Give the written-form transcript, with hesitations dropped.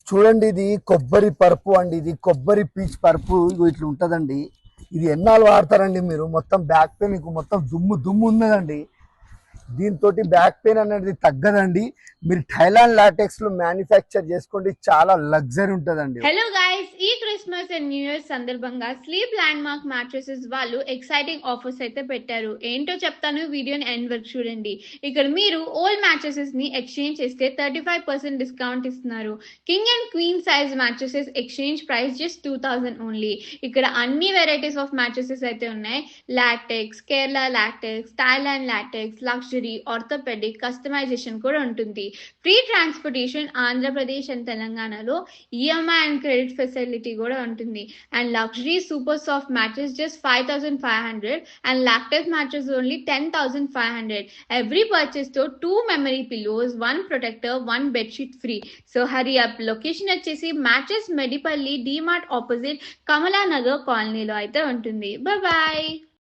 చూడండి, ఇది కొబ్బరి పరుపు అండి. ఇది కొబ్బరి పీచ్ పరుపు. ఇగో ఇట్లా ఉంటుందండి. ఇది ఎన్నాళ్ళు వాడతారండి మీరు? మొత్తం బ్యాక్ పెయిన్ మీకు మొత్తం దుమ్ము దుమ్ము ఉన్నదండి. దీంతో బ్యాక్ పెయిన్ అనేది తగ్గదండి. మీరు థైలాండ్ లాటెక్స్ లో మ్యానుఫ్యాక్చర్ చేసుకోండి, చాలా లగ్జరీ ఉంటుందండి. హలో గైస్, ఈ క్రిస్మస్ అండ్ న్యూ ఇయర్ సందర్భంగా స్లీప్ ల్యాండ్ మార్క్ మ్యాట్రసెస్ వాళ్ళు ఎక్సైటింగ్ ఆఫర్స్ అయితే పెట్టారు. ఏంటో చెప్తాను, వీడియోని ఎండ్ వరకు చూడండి. ఇక్కడ మీరు ఓల్డ్ మ్యాట్రసెస్ ని ఎక్స్చేంజ్ చేస్తే 35% డిస్కౌంట్ ఇస్తున్నారు. King and queen size mattresses exchange price just 2000 only. ఇక్కడ అన్ని వెరైటీస్ ఆఫ్ మ్యాట్రసెస్ అయితే ఉన్నాయి. Latex, Kerala latex, Thailand latex, luxury, orthopaedic, customisation కూడా ఉంటుంది. ఫ్రీ ట్రాన్స్పోర్టేషన్ ఆంధ్రప్రదేశ్ అండ్ తెలంగాణలో, ఈఎంఐ అండ్ క్రెడిట్ ఫెసిలిటీ కూడా ఉంటుంది. And luxury super soft mattress just 5500 and latex mattress only 10500. Every purchase తో 2 memory pillows, 1 protector, 1 bedsheet free. So hurry up. Location వచ్చేసి mattress Medipalli, DMart opposite Kamalanagar కాలనీలో అయితే ఉంటుంది. బాయ్.